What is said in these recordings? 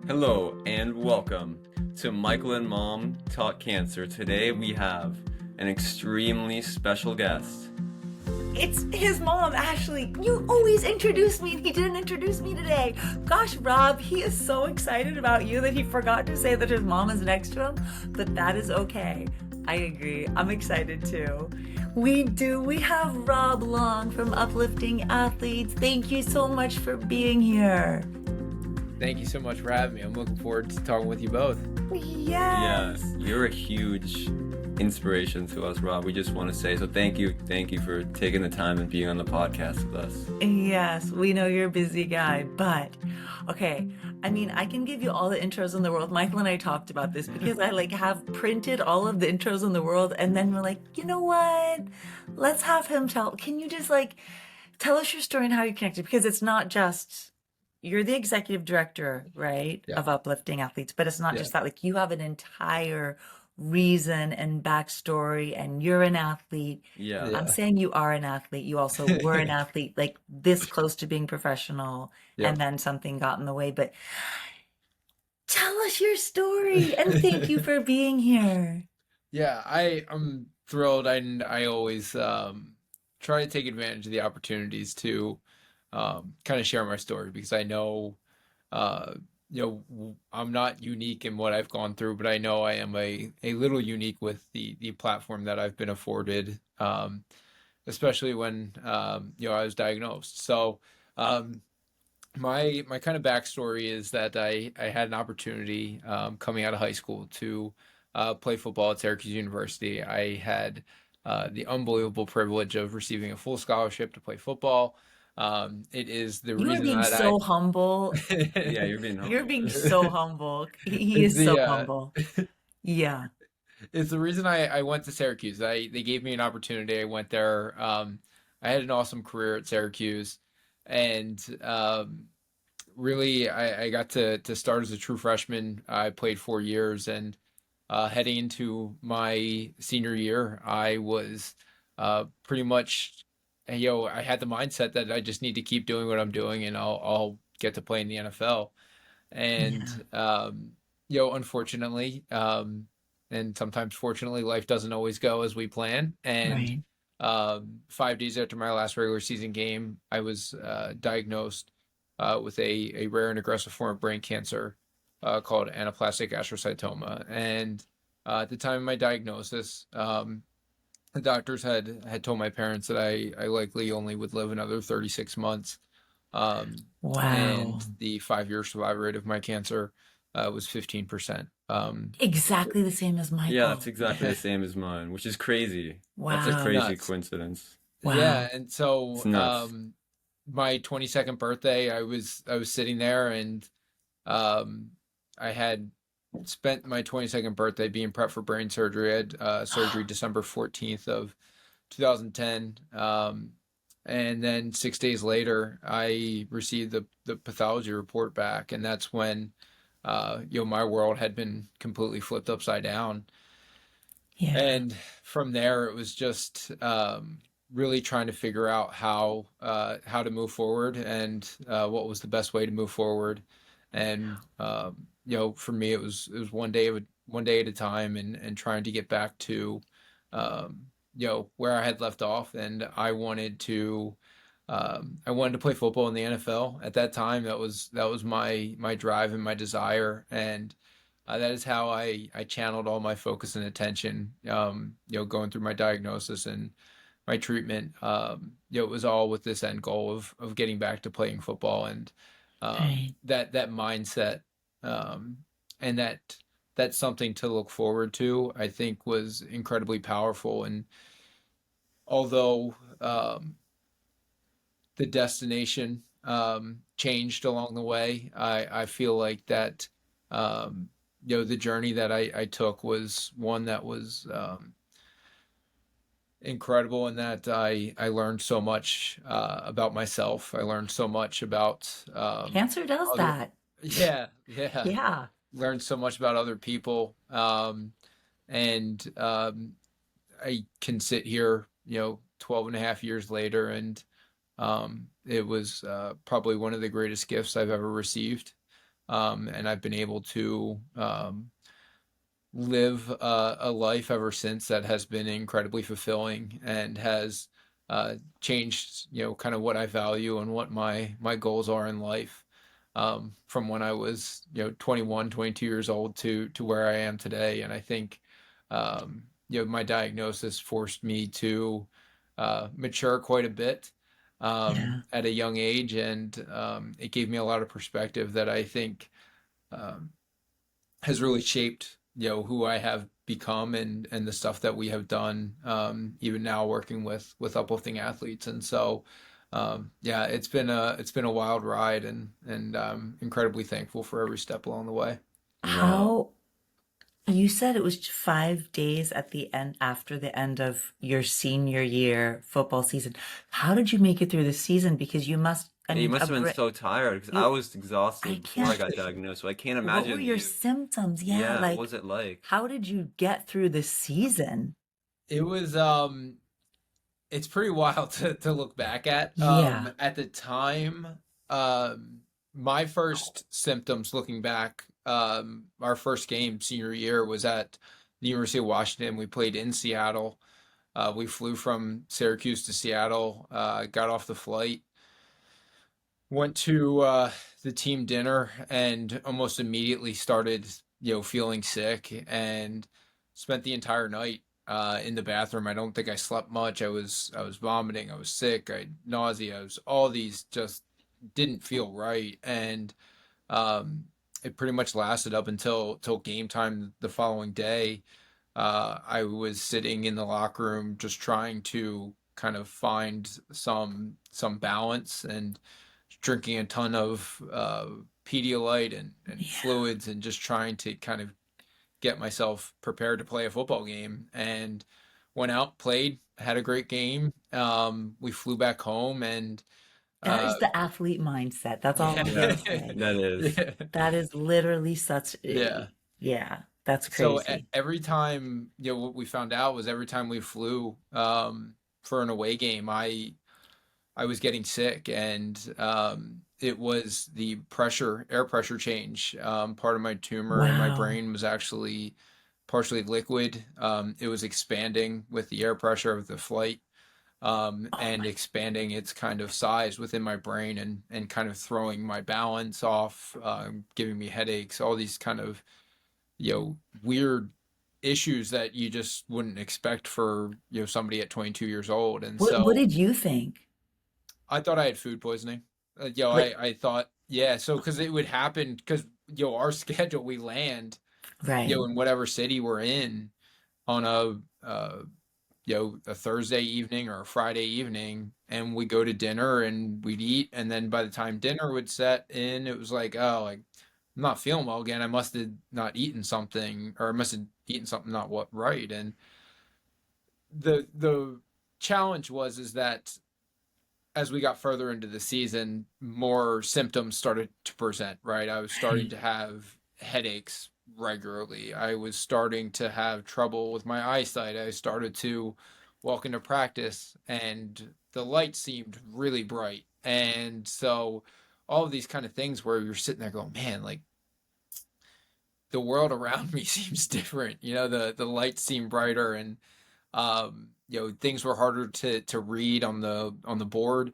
Hello and welcome to Michael and Mom Talk Cancer. Today we have an extremely special guest. It's his mom, Ashlee. You always introduce me, and he didn't introduce me today. Gosh, Rob, he is so excited about you that he forgot to say that his mom is next to him, but that is okay. I agree. I'm excited too. We have Rob Long from Uplifting Athletes. Thank you so much for being here. Thank you so much for having me. I'm looking forward to talking with you both. Yes. Yeah, you're a huge inspiration to us, Rob. We just want to say so thank you for taking the time and being on the podcast with us. Yes, we know you're a busy guy, but okay. I mean, I can give you all the intros in the world. Michael and I talked about this because I have printed all of the intros in the world, and then we're like, you know what? Let's have him tell. Can you just tell us your story and how you connected? Because it's not just you're the executive director, right, Yeah. of Uplifting Athletes, but it's not Yeah. just that. Like, you have an entire reason and backstory, and you're an athlete. Yeah. Yeah. I'm saying you are an athlete. You also were an athlete, like this close to being professional, Yeah. and then something got in the way. But tell us your story, and thank you for being here. Yeah, I'm thrilled. I always try to take advantage of the opportunities to kind of share my story because I know uh, I'm not unique in what I've gone through, but I know I am a little unique with the platform that I've been afforded, especially when I was diagnosed. So um, my kind of backstory is that I had an opportunity coming out of high school to play football at Syracuse University. I had the unbelievable privilege of receiving a full scholarship to play football. It is the You are reason being that so humble. Yeah, you're being You're humble. being so humble. He it's is so the humble. Yeah. it's the reason I went to Syracuse. They gave me an opportunity. I went there. I had an awesome career at Syracuse, and really I got to start as a true freshman. I played 4 years, and heading into my senior year, I was pretty much, I had the mindset that I just need to keep doing what I'm doing, and I'll get to play in the NFL. And Yeah. unfortunately, and sometimes fortunately, life doesn't always go as we plan. And Right. 5 days after my last regular season game, I was diagnosed with a rare and aggressive form of brain cancer called anaplastic astrocytoma. And at the time of my diagnosis, the doctors had told my parents that I likely only would live another 36 months. Um, and Wow. the 5-year survival rate of my cancer was 15%. Exactly the same as Yeah, that's Michael. exactly the same as mine, which is crazy. That's a It's Wow. crazy nuts. coincidence. Yeah, Wow. and It's so nuts. my 22nd birthday, I was sitting there, and um, I had spent my 22nd birthday being prepped for brain surgery. I had surgery December 14th of 2010. And then 6 days later, I received the pathology report back, and that's when my world had been completely flipped upside down. Yeah. And from there, it was just really trying to figure out how to move forward and what was the best way to move forward. And for me, it was one day at a time, and trying to get back to where I had left off. And I wanted to play football in the NFL at that time. That was my drive and my desire, and that is how I channeled all my focus and attention. Going through my diagnosis and my treatment. It was all with this end goal of getting back to playing football, and Right. that mindset, and that's something to look forward to. I think was incredibly powerful, and although the destination changed along the way, I feel like that the journey that I took was one that was incredible, and that I learned so much about myself. I learned so much about Cancer does other, that. yeah, yeah, Yeah. learned so much about other people, and I can sit here, 12 and a half years later, and it was probably one of the greatest gifts I've ever received. And I've been able to live a life ever since that has been incredibly fulfilling and has changed, kind of what I value and what my goals are in life. From when I was, 21, 22 years old to where I am today. And I think, my diagnosis forced me to mature quite a bit Yeah. at a young age, and it gave me a lot of perspective that I think um, has really shaped who I have become and the stuff that we have done, even now working with uplifting athletes. And so yeah, it's been a wild ride, and incredibly thankful for every step along the way. Wow. How you said it was 5 days at the end after the end of your senior year football season. How did you make it through the season? Because you must, I Yeah, you mean, must have been so tired because I you, was I exhausted before I can't, got diagnosed, so I can't what were imagine your you. symptoms? Yeah, Yeah, what like was it like? how did you get through the season? It was it's pretty wild to look back at. Yeah. At the time, um, my first symptoms looking back, our first game senior year was at the University of Washington. We played in Seattle. We flew from Syracuse to Seattle, got off the flight, went to the team dinner, and almost immediately started, feeling sick, and spent the entire night in the bathroom. I don't think I slept much. I was vomiting. I was sick. I had nausea. I was all these just didn't feel right, and um, it pretty much lasted up until till game time the following day. I was sitting in the locker room just trying to kind of find some balance and drinking a ton of Pedialyte and Yeah. fluids and just trying to kind of get myself prepared to play a football game. And went out, played, had a great game. We flew back home, and That uh, is the athlete mindset. That's all yeah, I'm gonna Yeah, say. that is. yeah, That is literally such, yeah. yeah, that's So crazy. every time, what we found out was every time we flew for an away game, I was getting sick, and it was the air pressure change. Part of my tumor in my Wow. brain was actually partially liquid. It was expanding with the air pressure of the flight, Oh and my, expanding its kind of size within my brain, and kind of throwing my balance off, giving me headaches, all these kind of, weird issues that you just wouldn't expect for, somebody at 22 years old. And what so did you think? I thought I had food poisoning. Like, I thought, yeah, so because it would happen because, our schedule, we land, right. in whatever city we're in on a Thursday evening or a Friday evening, and we go to dinner and we'd eat, and then by the time dinner would set in, it was like, oh, like I'm not feeling well again. I must have not eaten something, or I must have eaten something not what right. And the challenge was is that as we got further into the season, more symptoms started to present, right? I was starting Right. to have headaches regularly. I was starting to have trouble with my eyesight. I started to walk into practice and the light seemed really bright. And so all of these kind of things where you're sitting there going, man, like the world around me seems different. The lights seem brighter, and things were harder to read on the board.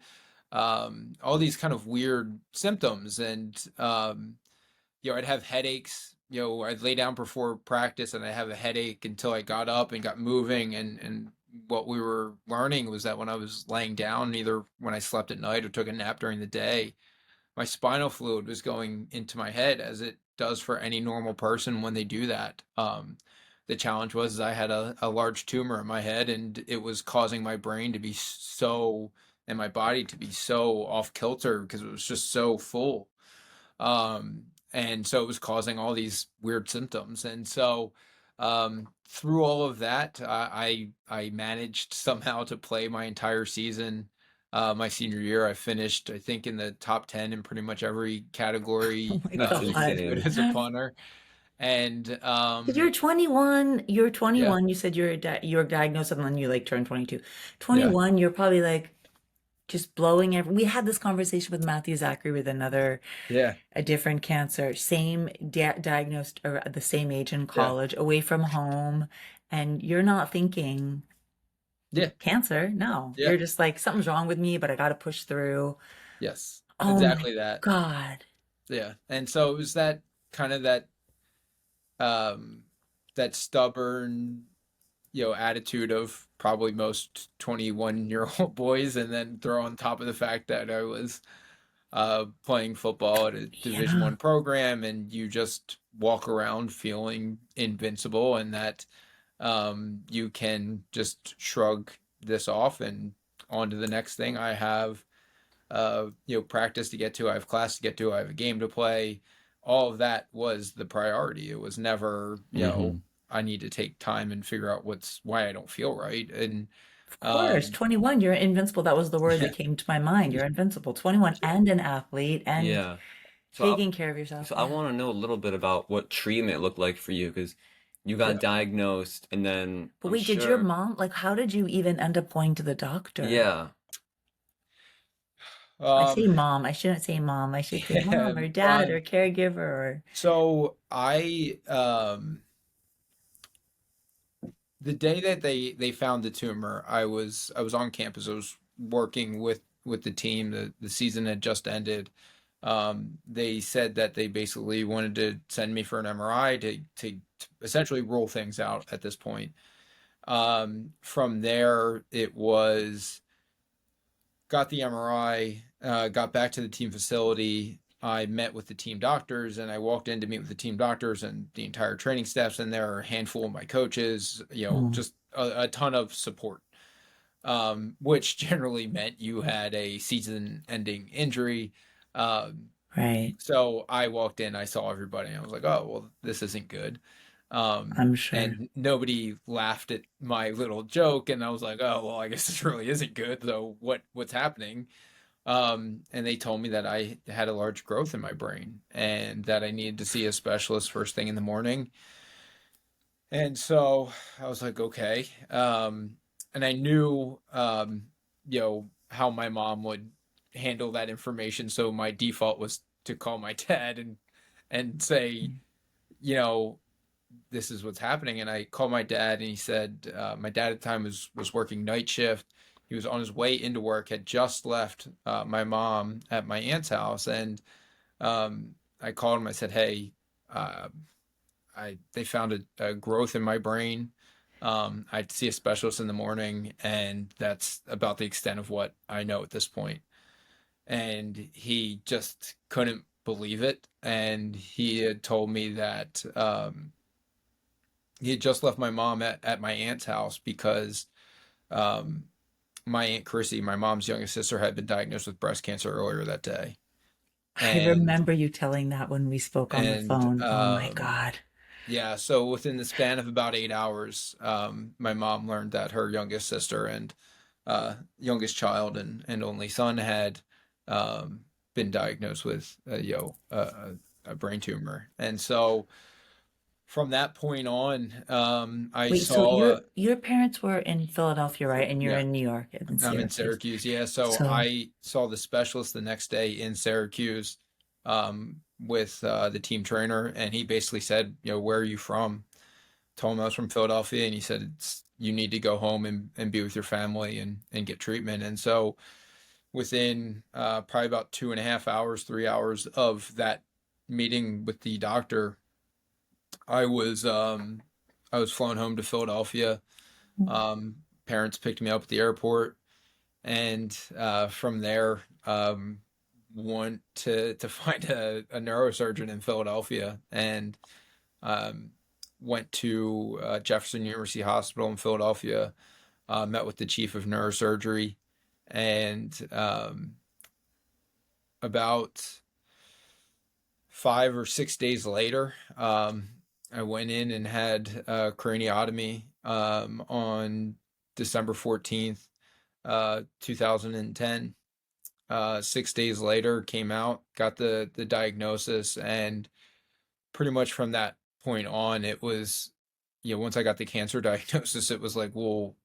All these kind of weird symptoms, and I'd have headaches. I'd lay down before practice and I'd have a headache until I got up and got moving. And what we were learning was that when I was laying down, either when I slept at night or took a nap during the day, my spinal fluid was going into my head as it does for any normal person when they do that. The challenge was I had a large tumor in my head, and it was causing my brain to be so, and my body to be so off kilter because it was just so full. And so it was causing all these weird symptoms. And so through all of that, I managed somehow to play my entire season. My senior year, I finished, I think, in the top 10 in pretty much every Oh category, my That's good God. insane. as a punter. And You're 21. You're yeah, 21. You said you were diagnosed and then you like turned 22. yeah. 21, you're probably like, just blowing every, we had this conversation with Matthew Zachary with Yeah. a different cancer, same diagnosed or at the same age in Yeah. college, away from home, and you're not thinking Yeah. cancer. No, Yeah. you're just like, something's wrong with me, but I got to push through. Yes. Oh my Exactly that. God. Yeah. And so it was that kind of um that stubborn, attitude of probably most 21-year-old boys, and then throw on top of the fact that I was playing football at a Division Yeah, One program, and you just walk around feeling invincible, and that you can just shrug this off and on to the next thing. I have practice to get to, I have class to get to, I have a game to play. All of that was the priority. It was never, Mm-hmm. I need to take time and figure out why I don't feel right. And of course. um 21, you're invincible. That was the word that yeah, came to my mind. You're invincible. 21 and an athlete and Yeah. So taking care of yourself. so I Yeah. want to know a little bit about what treatment looked like for you because you got yeah. diagnosed and then But I'm wait, did your sure, mom, like, how did you even end up going to the doctor? yeah. I Um say mom. I shouldn't say mom. I should say yeah, mom or dad or caregiver or. so I the day that they found the tumor, I was on campus. I was working with the team. The season had just ended. They said that they basically wanted to send me for an MRI to essentially rule things out at this point. From there, it was got the MRI, got back to the team facility. I met with the team doctors, and I walked in to meet with the team doctors and the entire training staff's in there, a handful of my coaches, Oh, just a ton of support, which generally meant you had a season-ending injury. Um, right. so I walked in, I saw everybody, and I was like, oh, well, this isn't good. I'm sure. And nobody laughed at my little joke, and I was like, oh, well, I guess this really isn't good. So what's happening? And they told me that I had a large growth in my brain and that I needed to see a specialist first thing in the morning. And so I was like, okay. And I knew, how my mom would handle that information. So my default was to call my dad and say, you know, this is what's happening. And I called my dad, and he said, my dad at the time was working night shift. He was on his way into work, had just left my mom at my aunt's house. And I called him. I said, hey, uh, they found a growth in my brain. I'd see a specialist in the morning, and that's about the extent of what I know at this point. And he just couldn't believe it. And he had told me that he had just left my mom at my aunt's house because um, my aunt Chrissy, my mom's youngest sister, had been diagnosed with breast cancer earlier that day. I And remember you telling that when we spoke on the and phone. Oh my God. yeah, so within the span of about 8 hours, my mom learned that her youngest sister and youngest child and only son had um, been diagnosed with a brain tumor. And so from that point on, I Wait, so saw your parents were in Philadelphia, right? And you're yeah, in New York and in I'm in Syracuse. Syracuse. Yeah, so So, I saw the specialist the next day in Syracuse with the team trainer, and he basically said, where are you from? Told him I was from Philadelphia, and he said, you need to go home and be with your family and get treatment. And so within probably about 2.5 hours, 3 hours of that meeting with the doctor, I was um, I was flown home to Philadelphia. Um, Parents picked me up at the airport, and from there, went to find a neurosurgeon in Philadelphia, and um, went to Jefferson University Hospital in Philadelphia. Met with the chief of neurosurgery, and about 5 or 6 days later, I went in and had a craniotomy on December 14th, 2010. 6 days later, came out, got the diagnosis, and pretty much from that point on, it was, once I got the cancer diagnosis, it was like, well,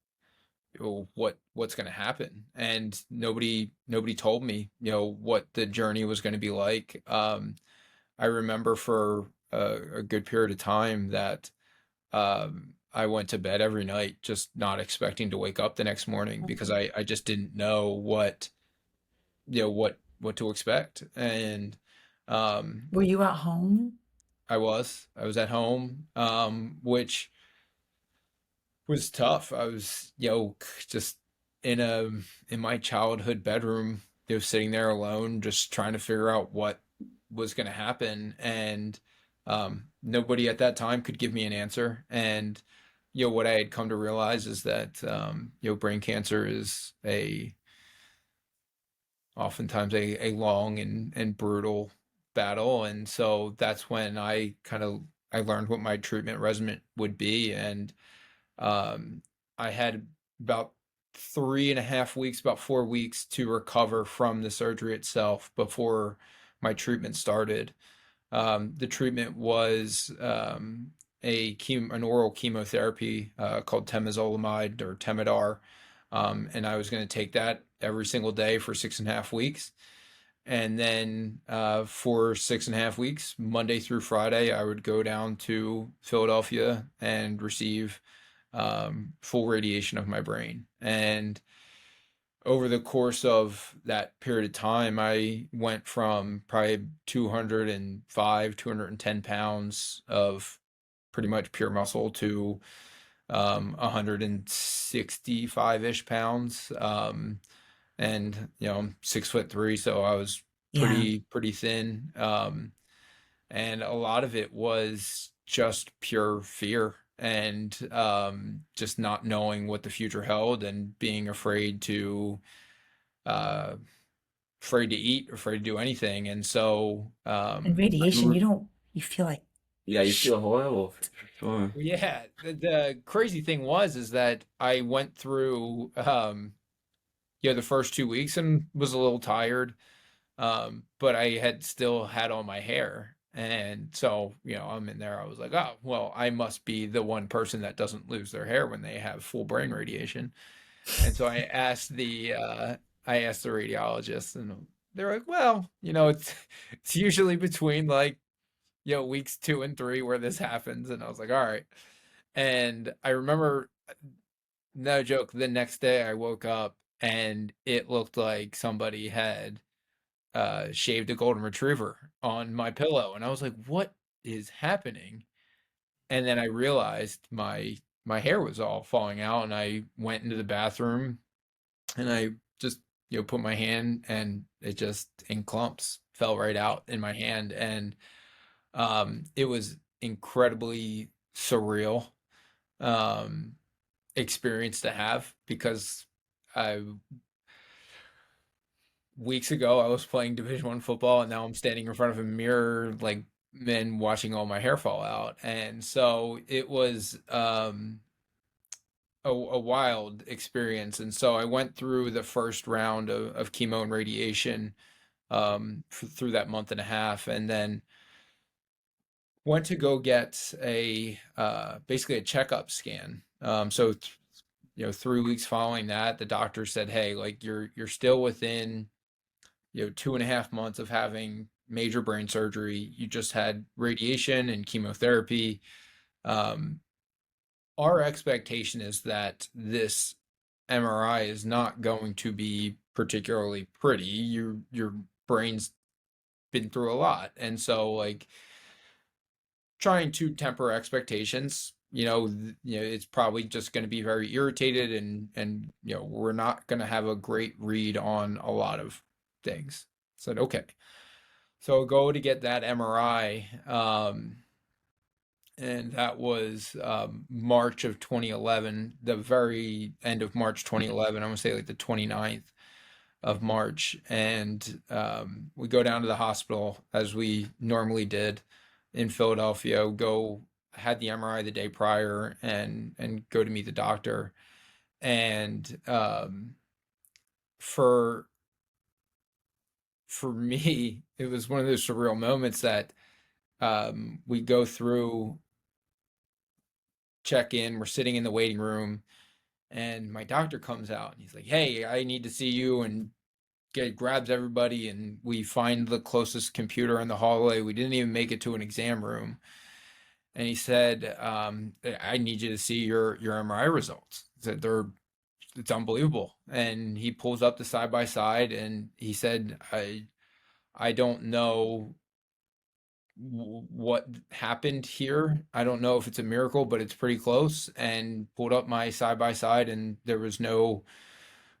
what's going to happen, and nobody told me, what the journey was going to be like. I remember for a good period of time that I went to bed every night just not expecting to wake up the next morning because I just didn't know what to expect. And um, Were you at home? I was at home, which was tough. I was, just in a in my childhood bedroom, sitting there alone, just trying to figure out what was going to happen, and nobody at that time could give me an answer. And what I had come to realize is that brain cancer is a oftentimes a long and brutal battle, and so that's when I learned what my treatment regimen would be. And um, I had about 3.5 weeks, about 4 weeks to recover from the surgery itself before my treatment started. The treatment was an oral chemotherapy called temozolomide or Temodar, and I was going to take that every single day for 6.5 weeks. And then for 6.5 weeks, Monday through Friday, I would go down to Philadelphia and receive full radiation of my brain. And over the course of that period of time, I went from probably 205, 210 pounds of pretty much pure muscle to 165-ish pounds. And I'm 6'3", so I was Yeah. pretty thin. And a lot of it was just pure fear and just not knowing what the future held and being uh, afraid to eat, afraid to do anything. And so, And radiation, you feel like Yeah, you sh feel horrible for sure. yeah, the crazy thing is that I went through, the first 2 weeks and was a little tired. But I had still had all my hair. And so, I'm in there. I was like, oh, well, I must be the one person that doesn't lose their hair when they have full brain radiation. And so I asked the radiologist, and they're like, well, it's usually between like, weeks 2 and 3 where this happens. And I was like, all right. And I remember, no joke, the next day I woke up and it looked like somebody had shaved a golden retriever on my pillow, and I was like, "What is happening?" And then I realized my hair was all falling out, and I went into the bathroom and I just put my hand, and it just in clumps fell right out in my hand. And it was incredibly surreal um, experience to have because I weeks ago I was playing Division 1 football, and now I'm standing in front of a mirror like men watching all my hair fall out. And so it was a wild experience. And so I went through the first round of chemo and radiation through that month and a half, and then went to go get a basically a checkup scan. So 3 weeks following that, the doctor said, hey, like you're still within 2.5 months of having major brain surgery. You just had radiation and chemotherapy. Um, our expectation is that this MRI is not going to be particularly pretty. Your brain's been through a lot, and so like trying to temper expectations. It's probably just going to be very irritated, and we're not going to have a great read on a lot of things. I said, okay. So go to get that MRI, and that was March of 2011, the very end of March 2011. I'm gonna say like the 29th of March, and we go down to the hospital as we normally did in Philadelphia. Had the MRI the day prior, and go to meet the doctor, and for me, it was one of those surreal moments that we go through check in, we're sitting in the waiting room, And my doctor comes out and he's like, "Hey, I need to see you," and grabs everybody, and we find the closest computer in the hallway. We didn't even make it to an exam room. And he said, "I need you to see your MRI results." He said, it's unbelievable. And he pulls up the side by side, and he said, I don't know what happened here. I don't know if it's a miracle, but it's pretty close. And pulled up my side by side, and there was no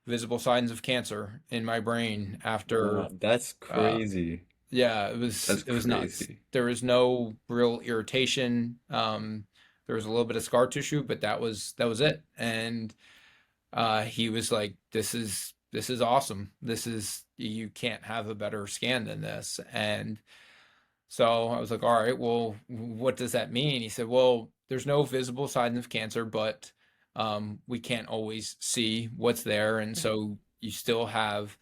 visible signs of cancer in my brain after. Wow, that's uh, crazy. yeah, That's it was nuts. crazy. There was no real irritation. There was a little bit of scar tissue, but that was it. And he was like, this is awesome. This is, you can't have a better scan than this. And so I was like, all right, well, what does that mean? He said, well, there's no visible signs of cancer, but we can't always see what's there, and so you still have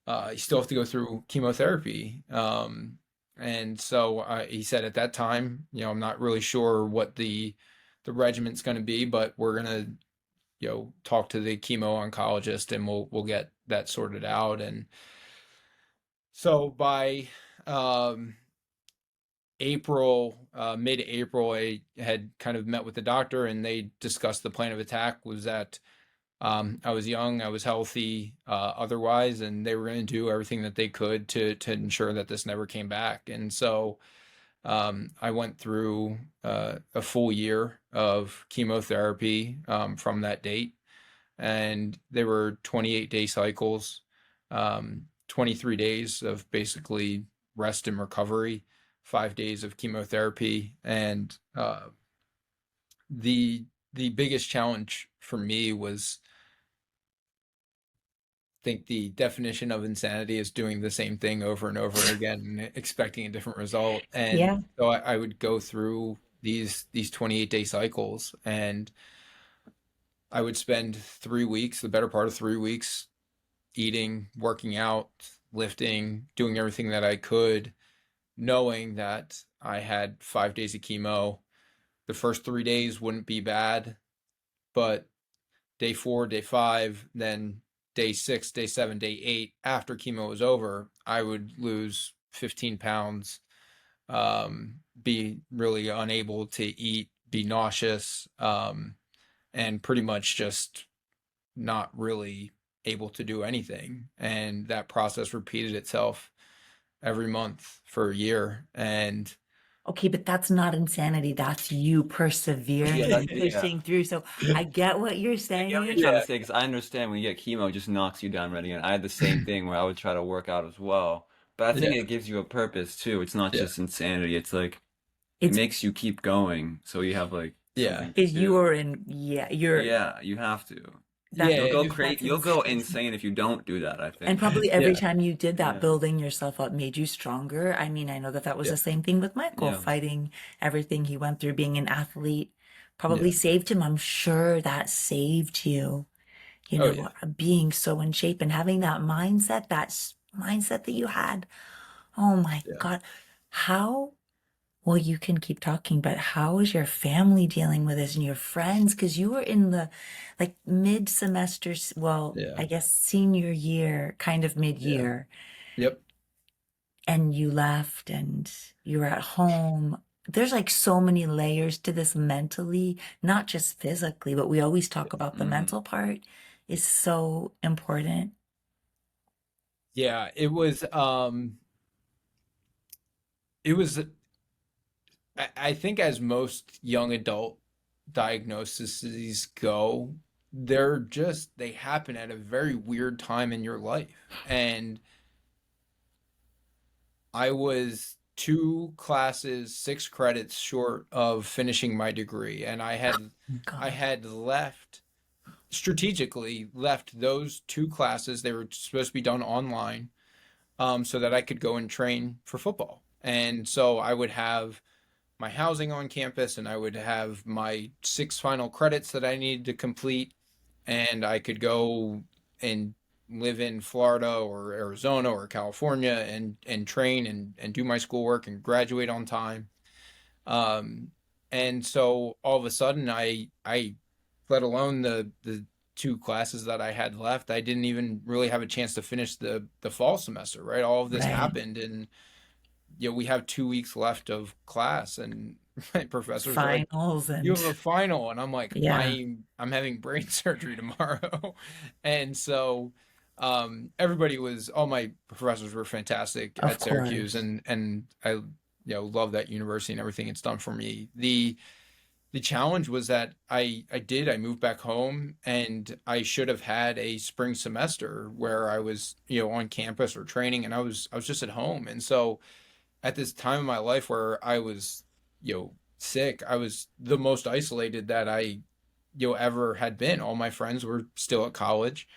to go through chemotherapy. And so he said at that time, I'm not really sure what the regiment's going to be, but we're going to talk to the chemo oncologist, and we'll get that sorted out. And so by um, April, mid-April, I had kind of met with the doctor, and they discussed the plan of attack. Was that I was young, I was healthy, otherwise, and they were going to do everything that they could to ensure that this never came back. And so I went through a full year of chemotherapy from that date, and they were 28-day cycles, 23 days of basically rest and recovery, 5 days of chemotherapy. And the biggest challenge for me was, I think the definition of insanity is doing the same thing over and over again and expecting a different result. And Yeah. so I would go through these 28-day cycles, and I would spend 3 weeks, the better part of 3 weeks, eating, working out, lifting, doing everything that I could, knowing that I had 5 days of chemo. The first 3 days wouldn't be bad, but day 4, day 5, then day 6, day 7, day 8, after chemo was over, I would lose 15 pounds, be really unable to eat, be nauseous, and pretty much just not really able to do anything. And that process repeated itself every month for a year. And Okay, but that's not insanity. That's you Yeah, persevering that, and yeah. pushing through. So I get what you're I get what you're saying. trying to yeah, say because I understand when you get chemo, it just knocks you down right again. I had the same thing where I would try to work out as well, but I think yeah, it gives you a purpose too. It's not yeah, just insanity. It's like it It's makes you keep going, so you have like yeah, something to because you do. are in, yeah, you're Yeah, you have to. that's yeah, You'll go that's you'll go insane. insane if you don't do that, I And think. probably every yeah, time you did that, Yeah, building yourself up made you stronger. I mean, I know that that was yeah, the same thing with Michael, yeah, fighting everything he went through, being an athlete, yeah. probably saved him. I'm sure that saved you, Oh yeah, being so in shape and having that mindset, mindset that you had. Oh my yeah. God. How, well, you can keep talking, but how is your family dealing with this and your friends? Because you were in the like mid-semester, well, Yeah. I guess senior year, kind of Yeah. mid-year, Yep. and you left and you were at home. There's like so many layers to this mentally, not just physically, but we always talk about the hmm mental part is so important. Yeah. It was I think, as most young adult diagnoses go, they happen at a very weird time in your life. And I was 2 classes, 6 credits short of finishing my degree, and I God. had strategically left those 2 classes. They were supposed to be done online, so that I could go and train for football. And so I would have my housing on campus, and I would have my 6 final credits that I needed to complete, and I could go and live in Florida or Arizona or California and train and do my schoolwork and graduate on time. Um, and so all of a sudden, I let alone the two classes that I had left, I didn't even really have a chance to finish the fall semester, right? All of this Right. happened, and we have 2 weeks left of class, and my professors were like, Finals "You and have a final," and I'm like, yeah, I'm having brain surgery tomorrow," and so everybody was all my professors were fantastic of at Syracuse, course. and I love that university and everything it's done for me. The challenge was that I moved back home, and I should have had a spring semester where I was on campus or training, and I was just at home. And so at this time in my life where I was sick, I was the most isolated that I ever had been. All my friends were still at college.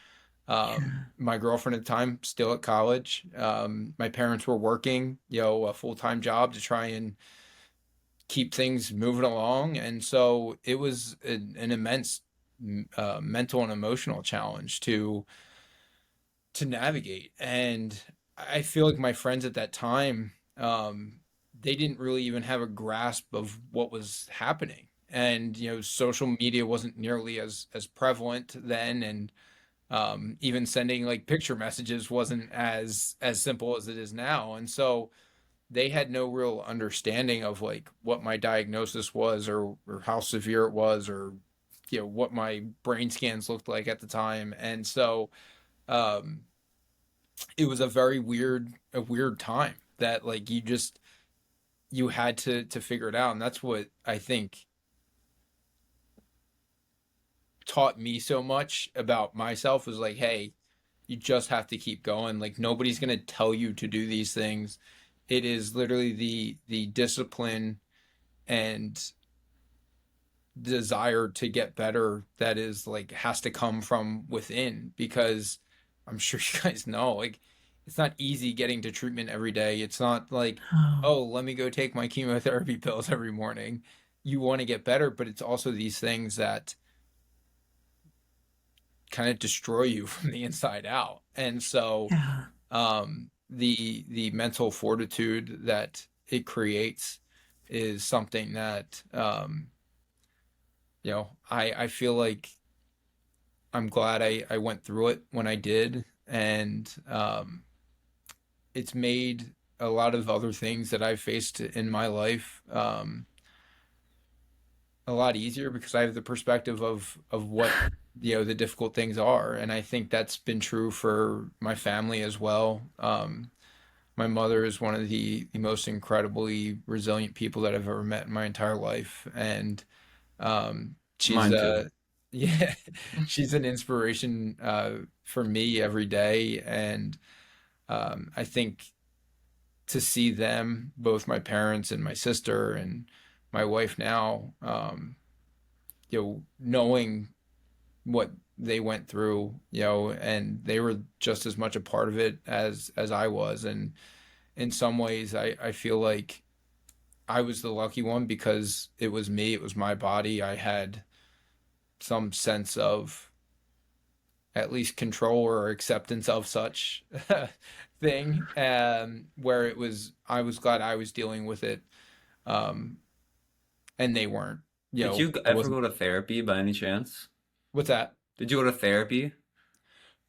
Yeah. My girlfriend at the time still at college. My parents were working a full-time job to try and keep things moving along. And so it was an immense mental and emotional challenge to navigate. And I feel like my friends at that time, they didn't really even have a grasp of what was happening. And social media wasn't nearly as prevalent then, and even sending like picture messages wasn't as simple as it is now. And so they had no real understanding of like what my diagnosis was, or how severe it was, or what my brain scans looked like at the time. And so um it was a weird time that like you had to figure it out. And that's what I think taught me so much about myself, was like, hey, you just have to keep going. Like nobody's going to tell you to do these things. It is literally the discipline and desire to get better that is like has to come from within, because I'm sure you guys know, like it's not easy getting to treatment every day. It's not like, Oh, oh, let me go take my chemotherapy pills every morning. You want to get better, but it's also these things that kind of destroy you from the inside out. And so yeah. the mental fortitude that it creates is something that I feel like I'm glad I went through it when I did. And it's made a lot of other things that I've faced in my life a lot easier, because I have the perspective of what the difficult things are. And I think that's been true for my family as well. My mother is one of the most incredibly resilient people that I've ever met in my entire life, and she's Mine too. yeah, she's an inspiration for me every day. And I think to see them, both my parents and my sister and my wife now, knowing what they went through, and they were just as much a part of it as I was. And in some ways, I feel like I was the lucky one, because it was me, it was my body. I had some sense of at least control or acceptance of such thing, where I was glad I was dealing with it, um, and they weren't. Did you I ever wasn't. go to therapy by any chance? What's that? Did you go to therapy?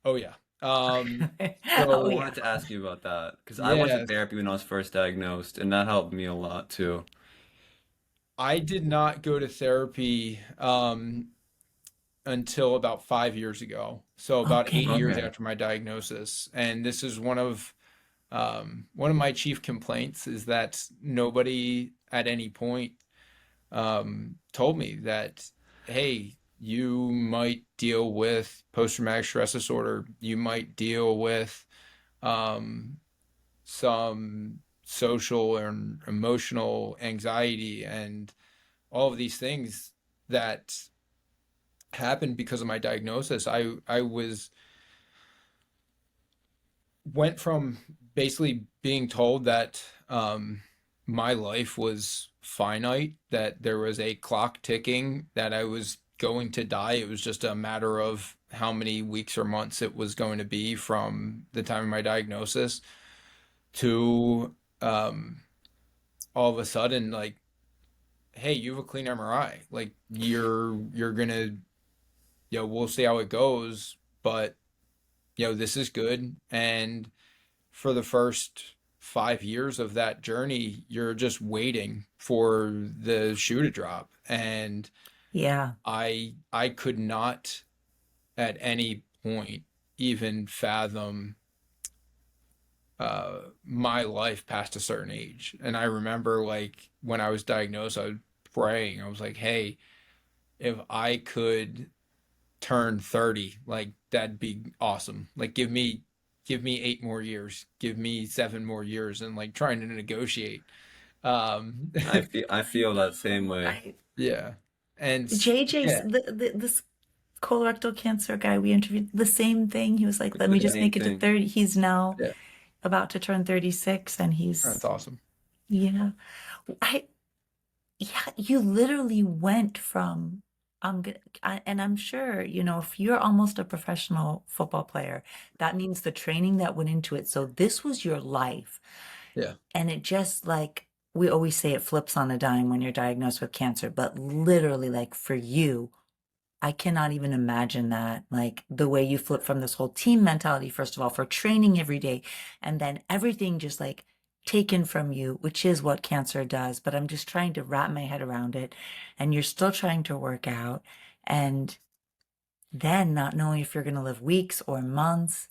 Oh yeah. Oh I So yeah. wanted to ask you about that because I went to yeah, therapy when I was first diagnosed, and that helped me a lot too. I did not go to therapy until about 5 years ago. So about 8 years Okay. Okay. after my diagnosis. And this is one of my chief complaints, is that nobody at any point told me that, hey, you might deal with post-traumatic stress disorder. You might deal with um, some social and emotional anxiety, and all of these things that happened because of my diagnosis. I went from basically being told that my life was finite, that there was a clock ticking, that I was going to die. It was just a matter of how many weeks or months it was going to be from the time of my diagnosis, to um, all of a sudden, like, hey, you have a clean MRI. Like you're gonna we'll see how it goes, but this is good. And for the first 5 years of that journey, you're just waiting for the shoe to drop. And Yeah. I could not at any point even fathom my life past a certain age. And I remember like when I was diagnosed, I was praying. I was like, hey, if I could turn 30, like that'd be awesome. Like give me 8 more years, give me 7 more years, and like trying to negotiate. Um I feel that same way. I yeah. And JJ's yeah. this colorectal cancer guy we interviewed, the same thing. He was like, It's let the me just same make it to thing. 30. He's now Yeah. about to turn 36 and That's he's awesome. yeah. I Yeah, you literally went from and I'm sure, if you're almost a professional football player, that means the training that went into it. So this was your life. Yeah. And it just like we always say it flips on a dime when you're diagnosed with cancer, but literally like for you, I cannot even imagine that. Like the way you flip from this whole team mentality, first of all, for training every day, and then everything just like taken from you, which is what cancer does. But I'm just trying to wrap my head around it. And you're still trying to work out. And then not knowing if you're going to live weeks or months.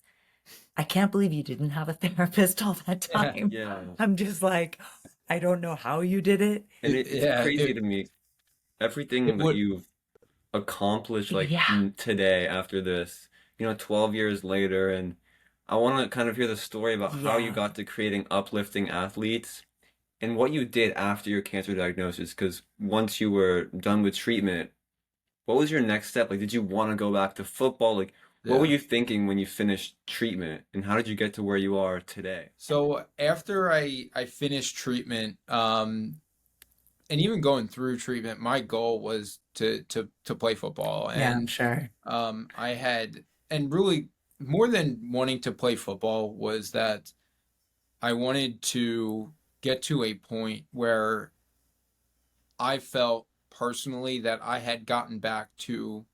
I can't believe you didn't have a therapist all that Yeah. time. Yeah. I'm just like, I don't know how you did it. And it's Yeah, crazy to me, it everything that would you've accomplished like Yeah. today after this, 12 years later. And I want to kind of hear the story about how you Yeah. got to creating Uplifting Athletes and what you did after your cancer diagnosis. Because once you were done with treatment, what was your next step? Like, did you want to go back to football? Like, what were yeah. you thinking when you finished treatment? And how did you get to where you are today? So after I finished treatment, and even going through treatment, my goal was to play football. Yeah, I'm And sure. I had, and really more than wanting to play football was that I wanted to get to a point where I felt personally that I had gotten back to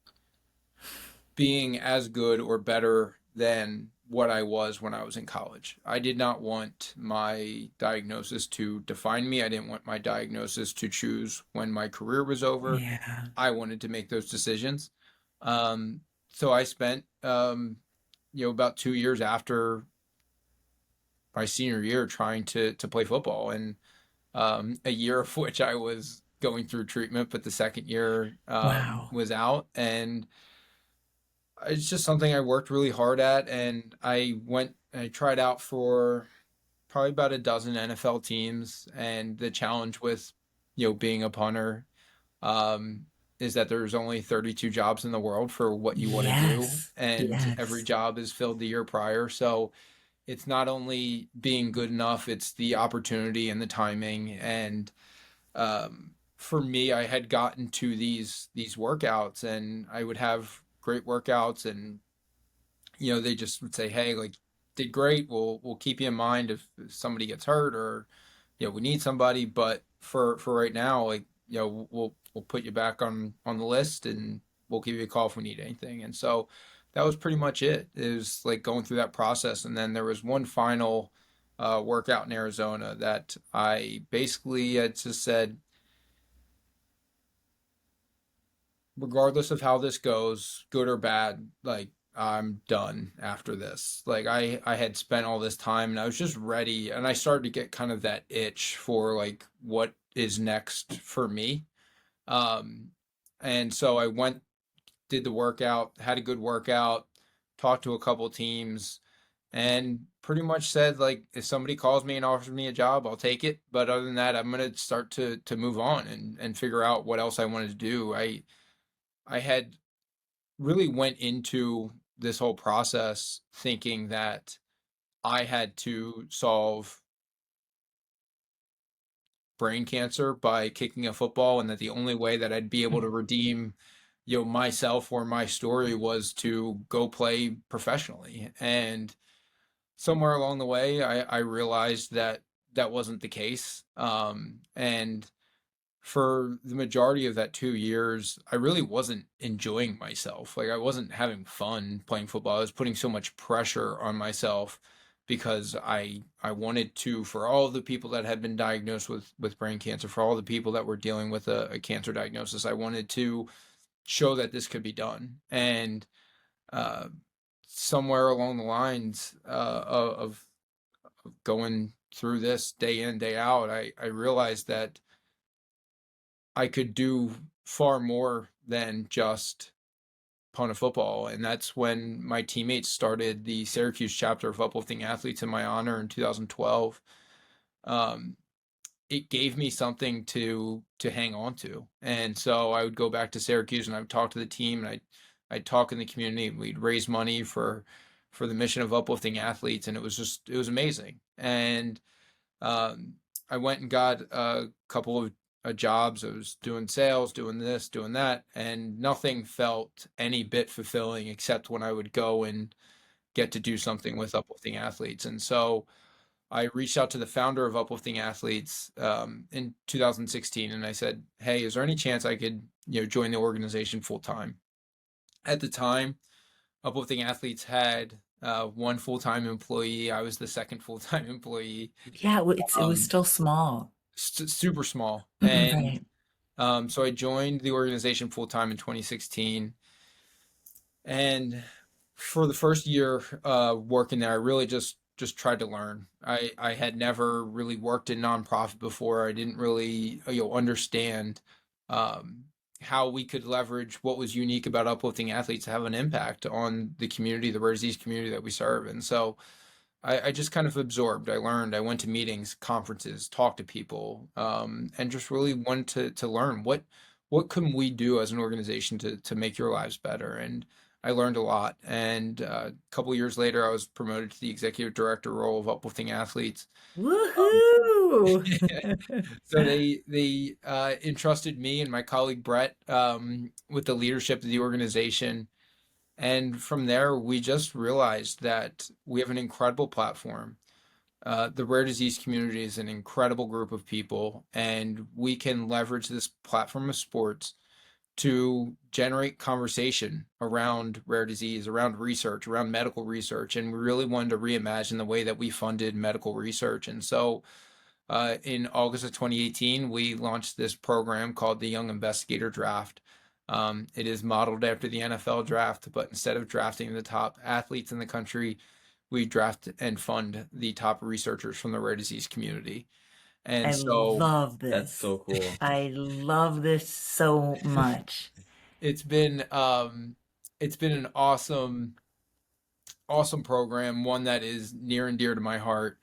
being as good or better than what I was when I was in college. I did not want my diagnosis to define me. I didn't want my diagnosis to choose when my career was over. Yeah. I wanted to make those decisions. Um, so I spent, about 2 years after my senior year trying to play football, and a year of which I was going through treatment, but the second year Wow. was out. And it's just something I worked really hard at, and I tried out for probably about a dozen NFL teams. And the challenge with, being a punter, um, is that there's only 32 jobs in the world for what you want to do, Yes. and every Yes. job is filled the year prior. So it's not only being good enough, it's the opportunity and the timing. And for me, I had gotten to these workouts, and I would have great workouts, and they just would say, "Hey, like, did great. We'll keep you in mind if somebody gets hurt, or we need somebody. But for right now, like, we'll put you back on the list, and we'll give you a call if we need anything." And so that was pretty much it. It was like going through that process, and then there was one final workout in Arizona that I basically had just said, regardless of how this goes, good or bad, like, I'm done after this. Like, I had spent all this time, and I was just ready, and I started to get kind of that itch for like what is next for me. Um and so I went, did the workout, had a good workout, talked to a couple teams, and pretty much said, like, if somebody calls me and offers me a job, I'll take it. But other than that, I'm gonna start to move on and figure out what else I wanted to do. I had really went into this whole process thinking that I had to solve brain cancer by kicking a football, and that the only way that I'd be able to redeem, myself or my story was to go play professionally. And somewhere along the way, I realized that that wasn't the case. And for the majority of that 2 years, I really wasn't enjoying myself. Like I wasn't having fun playing football. I was putting so much pressure on myself because I wanted to, for all the people that had been diagnosed with brain cancer, for all the people that were dealing with a cancer diagnosis, I wanted to show that this could be done. And uh, somewhere along the lines of going through this day in, day out, I realized that I could do far more than just punt a football. And that's when my teammates started the Syracuse chapter of Uplifting Athletes in my honor in 2012. Um, it gave me something to hang on to. And so I would go back to Syracuse and I would talk to the team and I'd talk in the community. We'd raise money for the mission of uplifting athletes, and it was amazing. And um, I went and got a couple of jobs. I was doing sales, doing this, doing that, and nothing felt any bit fulfilling except when I would go and get to do something with uplifting athletes. And so I reached out to the founder of Uplifting Athletes in 2016, and I said, "Hey, is there any chance I could, join the organization full time?" At the time, Uplifting Athletes had one full time employee. I was the second full time employee. Yeah, it was Um, still small. Super small, and Right. so I joined the organization full time in 2016, and for the first year working there, I really just tried to learn. I had never really worked in nonprofit before. I didn't really understand um, how we could leverage what was unique about uplifting athletes to have an impact on the community, the rare disease community that we serve. And so I just kind of absorbed. I learned. I went to meetings, conferences, talked to people, and just really wanted to learn what can we do as an organization to make your lives better. And I learned a lot. And a couple years later, I was promoted to the executive director role of Uplifting Athletes. Um, Woohoo! so they entrusted me and my colleague Brett with the leadership of the organization, and from there, we just realized that we have an incredible platform. The rare disease community is an incredible group of people, and we can leverage this platform of sports to generate conversation around rare disease, around research, around medical research. And we really wanted to reimagine the way that we funded medical research. And so in August of 2018, we launched this program called the Young Investigator Draft. It is modeled after the NFL draft, but instead of drafting the top athletes in the country, we draft and fund the top researchers from the rare disease community. I And so love That's this. so cool. I love this so much. it's been um, it's been an awesome program, one that is near and dear to my heart.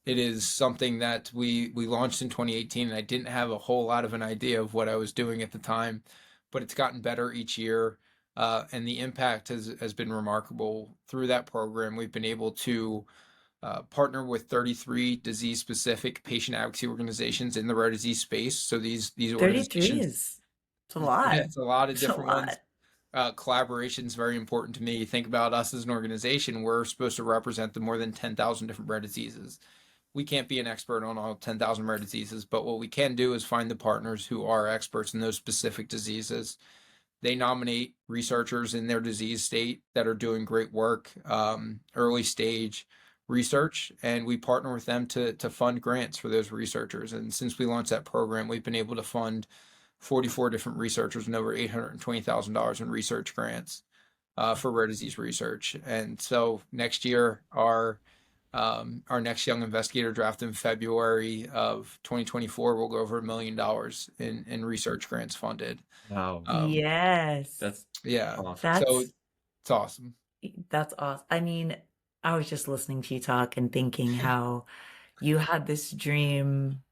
It is something that we launched in 2018, and I didn't have a whole lot of an idea of what I was doing at the time, but it's gotten better each year, and the impact has been remarkable. Through that program, we've been able to partner with 33 disease-specific patient advocacy organizations in the rare disease space. So these 33 organizations, is it's a lot. it's a lot of It's a different lot. ones. Collaboration is very important to me. Think about us as an organization. We're supposed to represent the more than 10,000 different rare diseases. We can't be an expert on all 10,000 rare diseases, but what we can do is find the partners who are experts in those specific diseases. They nominate researchers in their disease state that are doing great work, early stage research, and we partner with them to fund grants for those researchers. And since we launched that program, we've been able to fund 44 different researchers and over $820,000 in research grants for rare disease research. And so next year, our next young investigator draft in February of 2024 will go over $1 million in research grants funded. Wow. Um, Yes. That's yeah, awesome. so That's it's awesome. that's awesome. I mean, I was just listening to you talk and thinking how you had this dream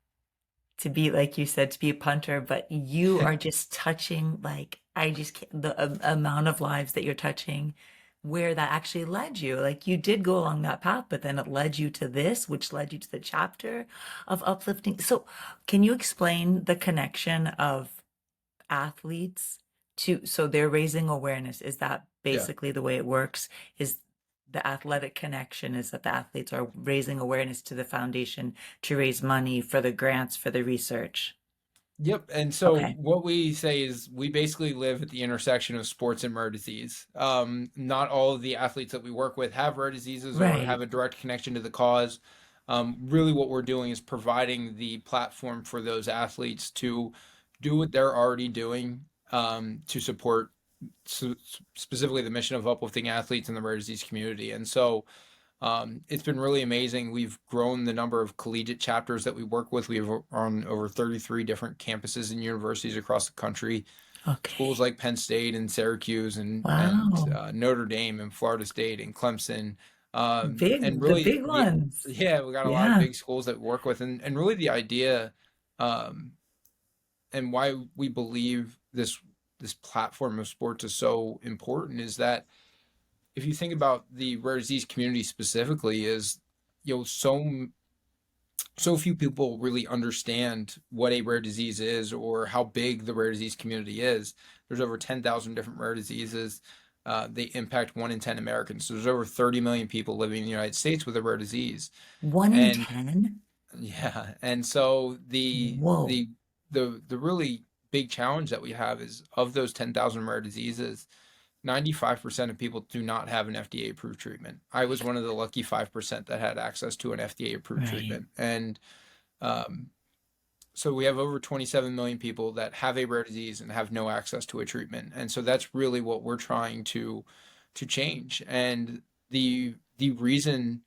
to be, like you said, to be a punter, but you are just touching, like, I just can't, the amount of lives that you're touching, where that actually led you. Like, you did go along that path, but then it led you to this, which led you to the chapter of uplifting. So, can you explain the connection of athletes to, so they're raising awareness? Is that Yeah. basically the way it works? Is the athletic connection is that the athletes are raising awareness to the foundation to raise money for the grants for the research? Yep. And so Okay. what we say is we basically live at the intersection of sports and rare disease. Not all of the athletes that we work with have rare diseases or have Right. a direct connection to the cause. Really, what we're doing is providing the platform for those athletes to do what they're already doing to support specifically the mission of uplifting athletes in the rare disease community. And so it's been really amazing. We've grown the number of collegiate chapters that we work with. We have on over 33 different campuses and universities across the country. Schools Okay. like Penn State and Syracuse and Wow. Notre Dame and Florida State and Clemson. And The really, big ones. yeah, we got a lot of Yeah. big schools that we work with. And really the idea um, and why we believe this platform of sports is so important is that if you think about the rare disease community specifically, is so few people really understand what a rare disease is or how big the rare disease community is. There's over 10,000 different rare diseases. They impact 1 in 10 Americans. So there's over 30 million people living in the United States with a rare disease. One in And 10? yeah, and so Whoa. the really big challenge that we have is of those 10,000 rare diseases, 95% of people do not have an FDA approved treatment. I was one of the lucky 5% that had access to an FDA approved Right. treatment. And um, so we have over 27 million people that have a rare disease and have no access to a treatment. And so that's really what we're trying to change. And the reason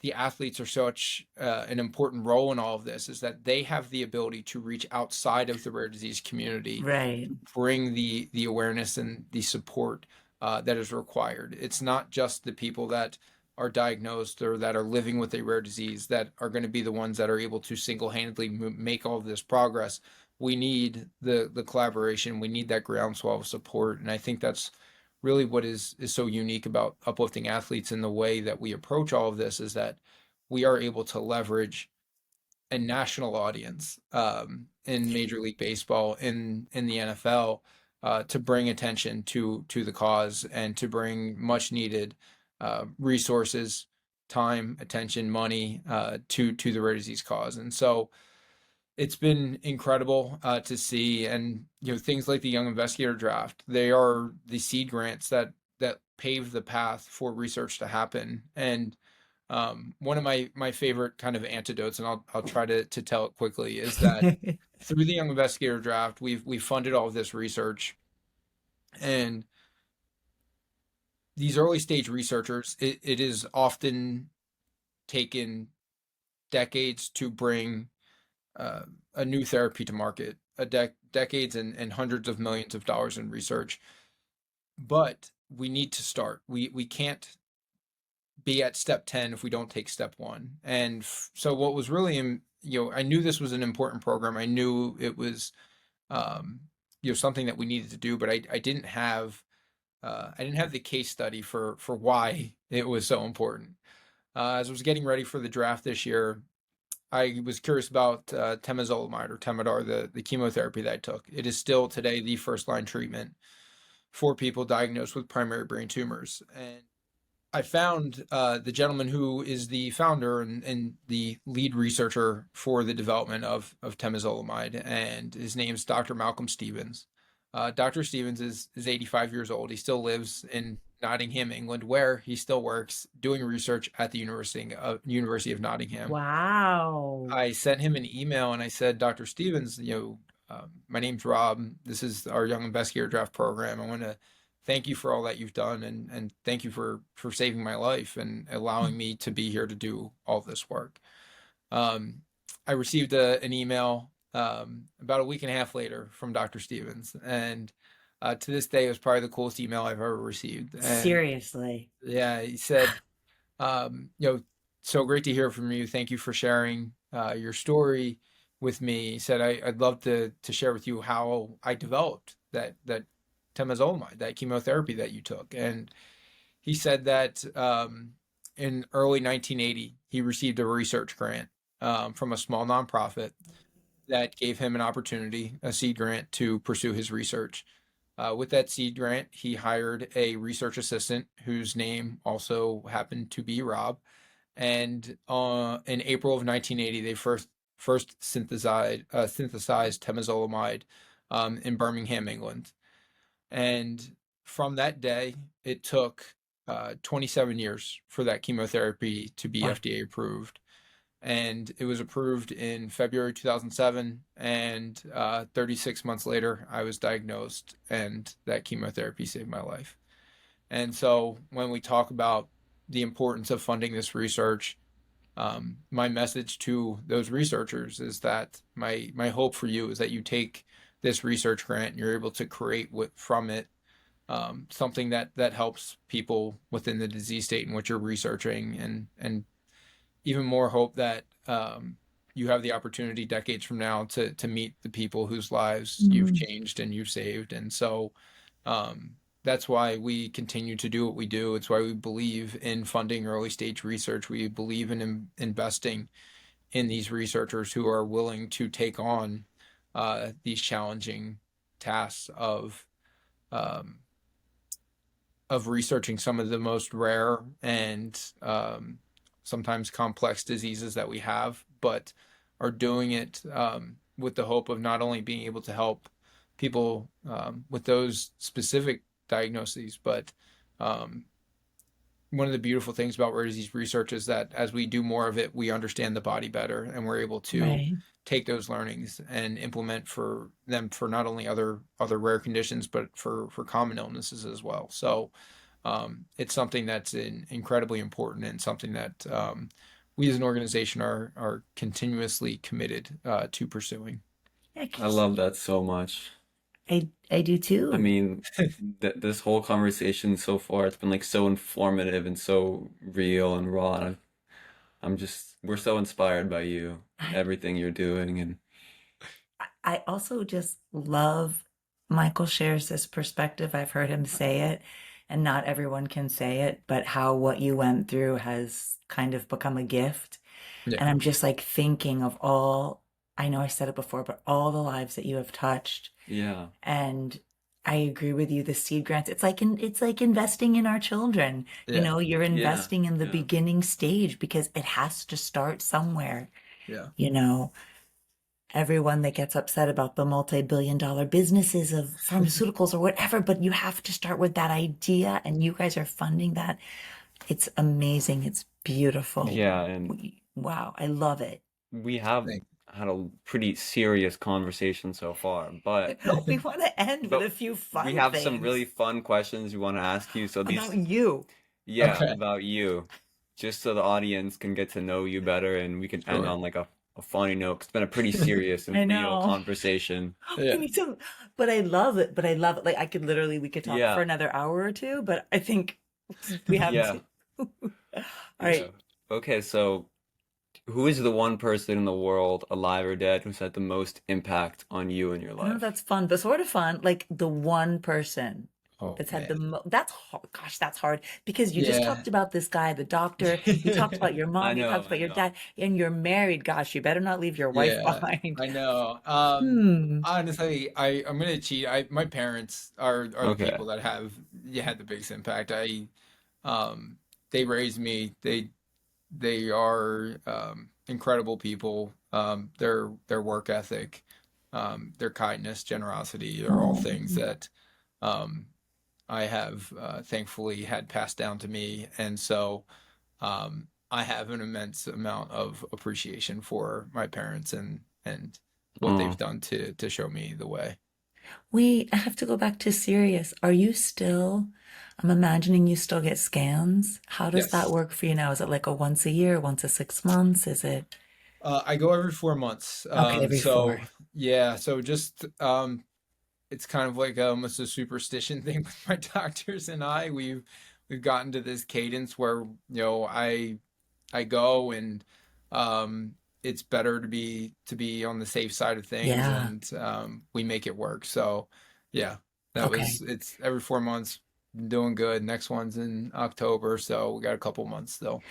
the athletes are such an important role in all of this is that they have the ability to reach outside of the rare disease community, Right. bring the awareness and the support that is required. It's not just the people that are diagnosed or that are living with a rare disease that are going to be the ones that are able to single-handedly make all of this progress. We need the collaboration. We need that groundswell of support, and I think that's really what is so unique about uplifting athletes in the way that we approach all of this is that we are able to leverage a national audience in Major League Baseball, in the NFL, to bring attention to the cause and to bring much needed resources, time, attention, money to the rare disease cause. And so it's been incredible to see, and things like the Young Investigator Draft, they are the seed grants that pave the path for research to happen. And one of my favorite kind of antidotes, and I'll try to tell it quickly, is that through the Young Investigator Draft, we've funded all of this research, and these early stage researchers, it is often taken decades to bring uh, a new therapy to market, decades and hundreds of millions of dollars in research. But we need to start. We can't be at step 10 if we don't take step one. And so what was really, I knew this was an important program. I knew it was, um, something that we needed to do, but I didn't have the case study for why it was so important. As I was getting ready for the draft this year, I was curious about temozolomide or Temodar, the chemotherapy that I took. It is still today the first line treatment for people diagnosed with primary brain tumors. And I found the gentleman who is the founder and the lead researcher for the development of temozolomide, and his name's Dr. Malcolm Stevens. Dr. Stevens is 85 years old. He still lives in Nottingham, England, where he still works doing research at the University of Nottingham. Wow. I sent him an email and I said, Dr. Stevens, my name's Rob. This is our Young Investigator Draft program. I want to thank you for all that you've done and thank you for saving my life and allowing me to be here to do all this work. Um, I received an email about a week and a half later from Dr. Stevens, and to this day, it was probably the coolest email I've ever received. And Seriously. yeah, he said, so great to hear from you. Thank you for sharing your story with me. He said, I'd love to share with you how I developed that temozolomide, that chemotherapy that you took. And he said that in early 1980, he received a research grant from a small nonprofit that gave him an opportunity, a seed grant, to pursue his research. With that seed grant, he hired a research assistant whose name also happened to be Rob. And in April of 1980, they first synthesized temozolomide in Birmingham, England. And from that day, it took 27 years for that chemotherapy to be Wow. FDA approved. And it was approved in February 2007. And 36 months later, I was diagnosed, and that chemotherapy saved my life. And so when we talk about the importance of funding this research, my message to those researchers is that my hope for you is that you take this research grant and you're able to create from it something that helps people within the disease state in which you're researching, and even more hope that you have the opportunity decades from now to meet the people whose lives you've Mm. changed and you've saved. And so that's why we continue to do what we do. It's why we believe in funding early stage research. We believe in investing in these researchers who are willing to take on these challenging tasks um, of researching some of the most rare and sometimes complex diseases that we have, but are doing it with the hope of not only being able to help people with those specific diagnoses, but um, one of the beautiful things about rare disease research is that as we do more of it, we understand the body better, and we're able to Right. take those learnings and implement for them for not only other rare conditions, but for common illnesses as well. So it's something that's incredibly important, and something that we as an organization are continuously committed to pursuing. Yeah, I love that so much. I do I too. mean, th this whole conversation so far, it's been like so informative and so real and raw. And we're so inspired by you, everything you're doing, and I also just love Michael shares this perspective. I've heard him say it, and not everyone can say it, but how what you went through has kind of become a gift. Yeah, And I'm just like thinking of all, I know I said it before, but all the lives that you have touched. yeah, And I agree with you, the seed grants, it's like investing in our children. You yeah, know, you're yeah, investing in the yeah. beginning stage because it has to start somewhere, yeah, you know. Everyone that gets upset about the multi-billion-dollar businesses of pharmaceuticals or whatever, but you have to start with that idea, and you guys are funding that. It's amazing. It's beautiful. Yeah, and Wow, I love it. we have thank had a pretty serious conversation so far, but No, we want to end with but a few we fun have some really things fun questions we want to ask you. So about these, you. yeah, Okay, about you, just so the audience can get to know you better, and we can end sure. on like a funny note. 'Cause it's been a pretty serious I and real know. conversation. We Yeah, need to, but I love it. But I love it. Like I could literally, we could talk for Yeah, another hour or two, but I think we have yeah, to. All yeah. right. Okay, so who is the one person in the world, alive or dead, who's had the most impact on you in your I know life? that's fun, but sort of fun. Like the one person oh that's had the man, most, that's hard. Gosh, that's hard because you just yeah. talked about this guy, the doctor. You talked about your I mom. You know, talked I about your know. dad, and you're married. Gosh, you better not leave your wife Yeah, behind. I know. Hmm. Honestly, I'm gonna cheat. My parents are the Okay. people that have had the biggest impact. Um they raised me. They are incredible people. Their work ethic, their kindness, generosity are all Oh, things that um I have thankfully had passed down to me, and so I have an immense amount of appreciation for my parents and what they've Oh, done to show me the way. wait, I have to go back to serious. Are you still? I'm imagining you still get scans. How does that Yes. work for you now? Is it like a once a year, once a 6 months? Is it I go every 4 months. okay every four? So yeah, so just it's kind of like almost a superstition thing with my doctors and I. We've gotten to this cadence where I go, and it's better to be on the safe side of things, Yeah. and we make it work. So yeah, Okay. it's every 4 months. Doing good. Next one's in October, so we got a couple months still.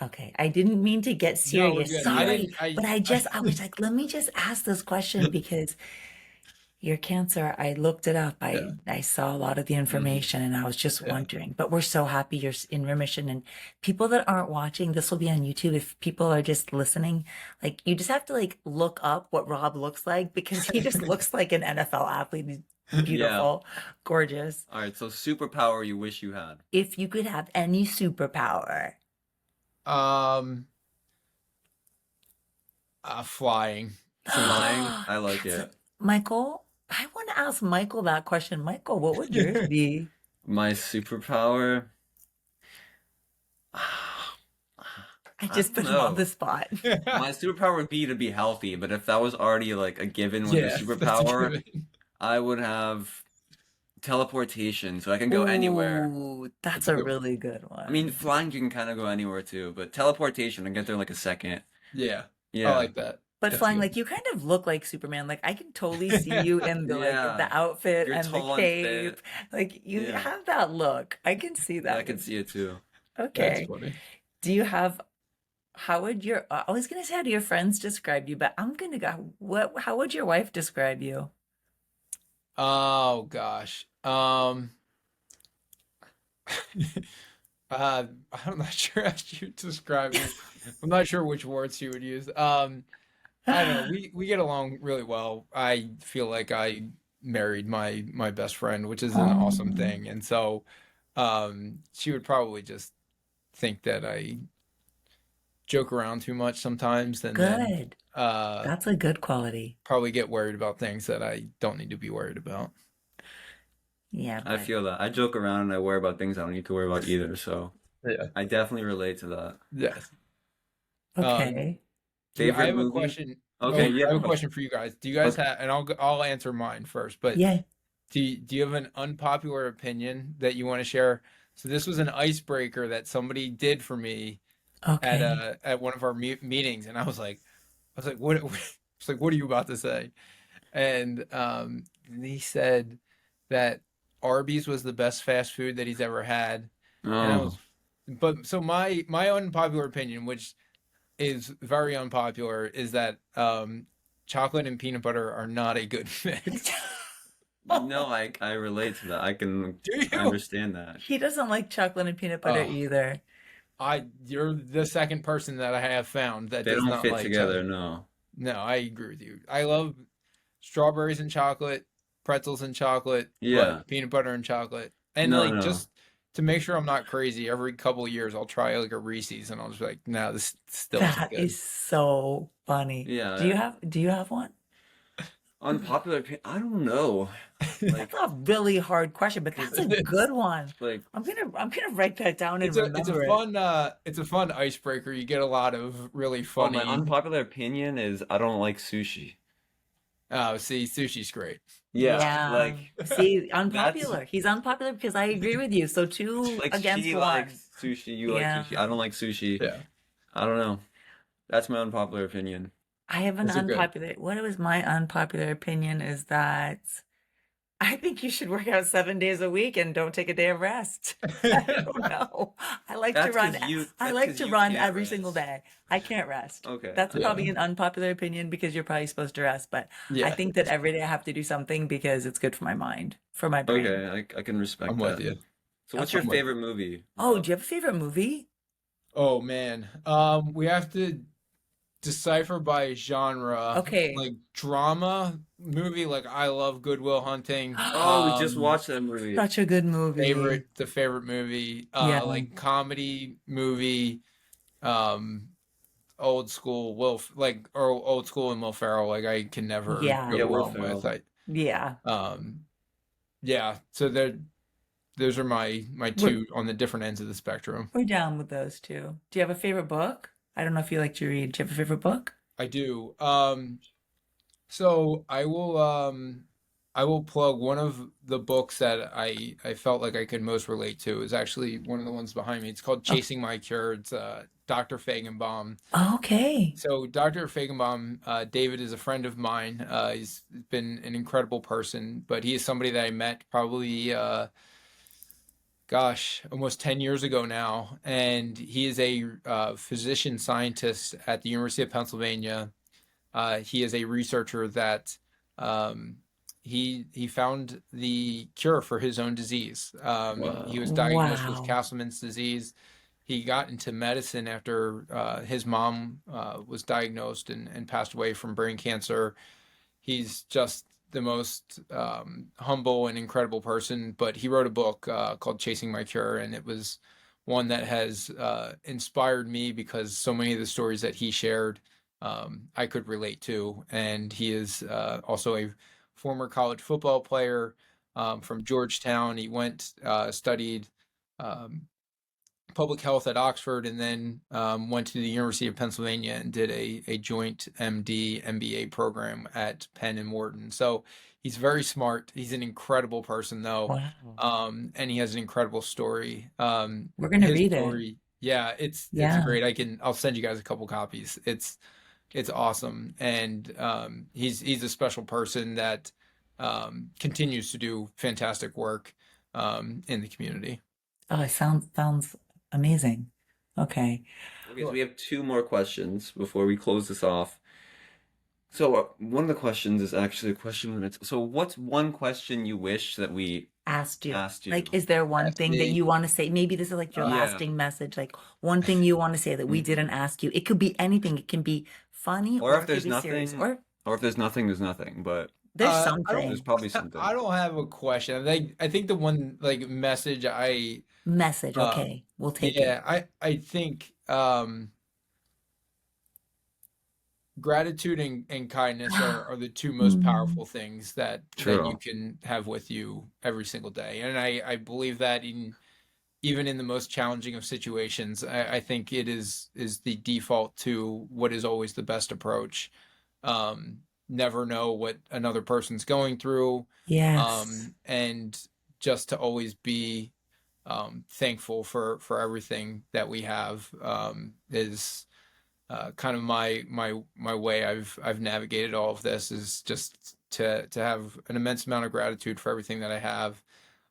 Okay, I didn't mean to get No, we're serious. good. I Sorry, didn't. but I was like, let me just ask this question because Your cancer, I looked it up. Yeah. I saw a lot of the Hmm. information and I was just Yeah. wondering. But we're so happy you're in remission. And people that aren't watching, this will be on YouTube. If people are just listening, like you just have to like look up what Rob looks like because he just looks like an NFL athlete. He's Yeah. beautiful, gorgeous. All right. So superpower you wish you had. If you could have any superpower, Um, Flying. Flying. I like that's it. Michael, I want to ask Michael that question. Michael, what would yours be? My superpower. I I just don't put him on the know. spot. My superpower would be to be healthy, but if that was already like a given with the Yeah, that's a superpower, given. I would have teleportation so I can go anywhere. Ooh, that's That's a a good one. really good I mean, one. flying you can kind of go anywhere too, but teleportation, I get there in like a second. Yeah, I Yeah. like that. But That's flying, good. like you kind of look like Superman. Like I can totally see you in the like the Yeah. outfit You're and the tall and fit. cape. Like you Yeah. have that look. I can see Yeah, I that can with see it too. That's okay. funny. Do you have how would your I was gonna say how do your friends describe you, but I'm gonna go what how would your wife describe you? Oh gosh. Uh, I'm not sure how you describe me. I'm not sure which words you would use. I don't know. We get along really well. I feel like I married my best friend, which is an awesome Um, thing. And so, she would probably just think that I joke around too much sometimes, and then good. uh, That's a good quality. probably get worried about things that I don't need to be worried about. Yeah, I but feel that. I joke around and I worry about things I don't need to worry about either, so Yeah. I definitely relate to that. Yes. Um, okay. I Favorite have a movie? question. Okay, Oh, you I have a have a question. question for you guys. Do you guys Okay. have, and I'll answer mine first, but Yeah. do you have an unpopular opinion that you want to share? So this was an icebreaker that somebody did for me Okay. at one of our meetings, and I was like, what? I was like, what are you about to say? And he said that Arby's was the best fast food that he's ever had, and I Oh, was, but so my unpopular opinion, which is very unpopular, is that chocolate and peanut butter are not a good mix. no, I relate to that. Do I you? understand that. He doesn't like chocolate and peanut butter Oh, either. you're the second person that I have found that They does don't not fit like chocolate. together, no. No, I agree with you. I love strawberries and chocolate, pretzels and chocolate, Yeah. but peanut butter and chocolate. And No, like no. just to make sure I'm not crazy, every couple of years I'll try like a Reese's and I'll just be like, no, this still isn't That good. is so funny. Yeah. Do you have one? Unpopular opinion. I don't know. That's Like, a really hard question, but that's a good one. like, I'm gonna write that down and It's a remember it. fun it's a fun icebreaker. You get a lot of really oh, my funny. unpopular opinion is I don't like sushi. Oh, see, sushi's great. Yeah, Yeah. like See, that's unpopular. He's unpopular because I agree with you. So two like against she one. likes sushi, you like Yeah. sushi. I don't like sushi. Yeah, I don't know. That's my unpopular opinion. I have an those are good. unpopular. What was my unpopular opinion is that I think you should work out 7 days a week and don't take a day of rest. I don't know. I That's like because to you run can't every single rest. day. I can't rest. Okay, That's okay. probably Yeah, an unpopular opinion because you're probably supposed to rest, but I yeah, think that every day I have to do something because it's good for my mind, for my brain. Okay, I can I'm respect with that. you. So what's your Okay. I'm with you. favorite movie, Oh, Rob? do you have a favorite movie? Oh man, we have to decipher by genre, Okay. like drama movie. Like I love Good Will Hunting. Oh, we just watched that movie. Such a good movie. The favorite movie. Yeah. Like comedy movie. Um, old school or old school and Will Ferrell. Like I can never Yeah. go Yeah, Will wrong with. Ferrell. Yeah. Um, yeah. So those are my We're two on the different ends of the spectrum. we're down with those two. Do you have a favorite book? I don't know if you like to read. Do you have a favorite book? I do. So I will plug one of the books that I felt like I could most relate to is actually one of the ones behind me. It's called Oh, Chasing My Cure. It's Dr. Feigenbaum. okay. So Dr. Feigenbaum, David is a friend of mine. He's been an incredible person, but he is somebody that I met probably gosh, almost 10 years ago now. And he is a physician scientist at the University of Pennsylvania. He is a researcher that um, he found the cure for his own disease. He was Wow. diagnosed with Wow. Castleman's disease. He got into medicine after his mom was diagnosed and passed away from brain cancer. He's just the most humble and incredible person. But he wrote a book called Chasing My Cure, and it was one that has inspired me because so many of the stories that he shared I could relate to. And he is also a former college football player from Georgetown. He went studied um, public health at Oxford, and then went to the University of Pennsylvania and did a joint MD MBA program at Penn and Wharton. So he's very smart. He's an incredible person, though, Wow. and he has an incredible story. We're gonna His read it. story, yeah, it's Yeah. great. I'll send you guys a couple copies. It's awesome, and he's a special person that continues to do fantastic work in the community. Oh, it sounds amazing. Okay. Okay, so we have two more questions before we close this off. So one of the questions is actually a question limit. So what's one question you wish that we Asked you. asked Like, you? is there one thing that Ashlee, you want to say? Maybe this is like your Yeah. lasting message, like one thing you want to say that we Hmm. didn't ask you. It could be anything. It can be funny Or or if it could there's be serious, nothing, or or if there's nothing, there's nothing. But there's I there's don't something. probably I something. don't have a question. I think the one like message Message. uh Okay, we'll take it. yeah, I think gratitude and kindness are the two most Mm, powerful things that you True. can have with you every single day. And I believe that in even in the most challenging of situations, I think it is the default to what is always the best approach. Never know what another person's going through, yes. and just to always be thankful for everything that we have is kind of my way I've navigated all of this is just to have an immense amount of gratitude for everything that I have,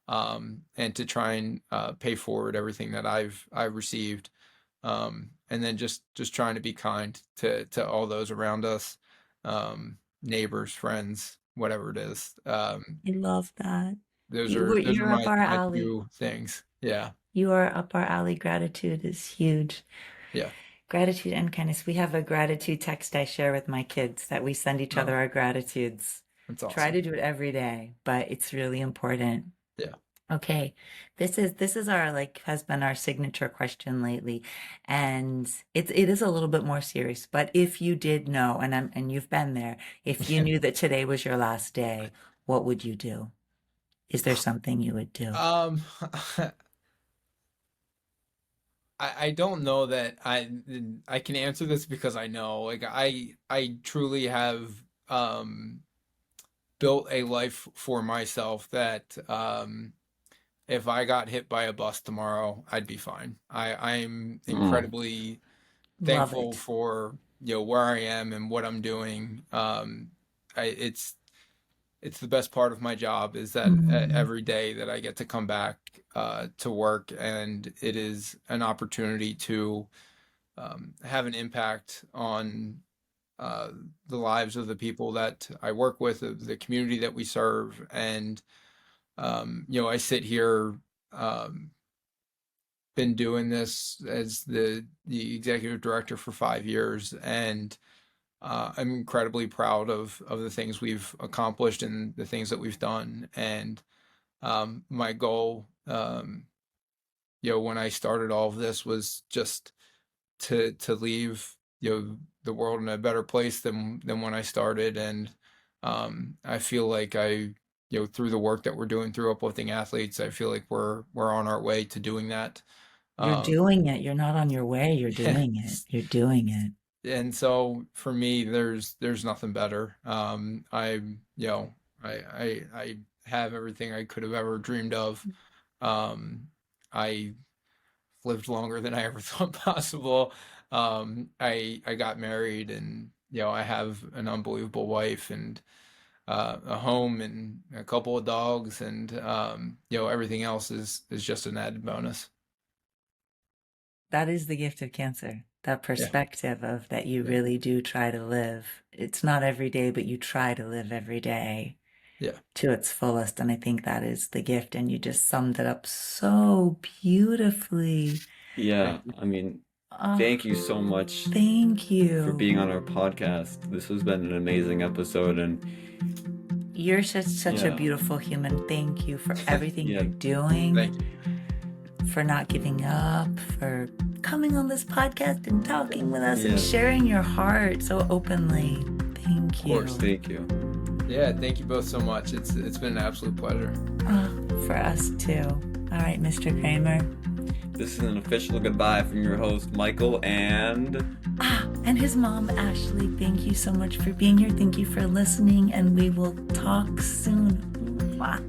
and to try and pay forward everything that I've received, and then just trying to be kind to all those around us, neighbors, friends, whatever it is. I love that. Those are You're up our my alley. two things. Yeah, You are up our alley. Gratitude is huge. yeah. Gratitude and kindness. We have a gratitude text I share with my kids that we send each Oh, other our gratitudes. that's Try to awesome. do it every day, but it's really important. Yeah. Okay. This is our like has been our signature question lately. And it is a little bit more serious, but if you did know, and you've been there, if you knew that today was your last day, what would you do? Is there something you would do? Um, I don't know that I can answer this because I know like I truly have um built a life for myself that if I got hit by a bus tomorrow, I'd be fine. I'm Mm. incredibly Love thankful it. for where I am and what I'm doing. It's the best part of my job is that Mm, every day that I get to come back to work, and it is an opportunity to have an impact on uh, the lives of the people that I work with, of the community that we serve, and I sit here, um, been doing this as the executive director for 5 years, and I'm incredibly proud of the things we've accomplished and the things that we've done. And my goal, when I started all of this, was just to leave the world in a better place than when I started. And I feel like through the work that we're doing through Uplifting Athletes, I feel like we're on our way to doing that. you're Um, doing it. You're not on your way. You're doing it. yes. You're doing it. And so for me, there's nothing better. I'm I have everything I could have ever dreamed of. I lived longer than I ever thought possible. I got married, and I have an unbelievable wife and a home and a couple of dogs, and everything else is just an added bonus. That is the gift of cancer. That Yeah, perspective of that you yeah, really do try to live. It's not every day, but you try to live every day. Yeah. to its fullest. And I think that is the gift. And you just summed it up so beautifully. Yeah, I mean, Oh, thank you so much thank for you. being on our podcast. This has been an amazing episode, and You're such a yeah, beautiful human. Thank you for everything yeah, you're doing, Thank you. for not giving up, for coming on this podcast and talking with us Yeah. and sharing your heart so openly. Thank Of you. course. thank you. Yeah, thank you both so much. It's been an absolute pleasure. For us too. All right, Mr. Kramer. This is an official goodbye from your host, Michael, and And his mom, Ashley. Thank you so much for being here. Thank you for listening, and we will talk soon. Mwah.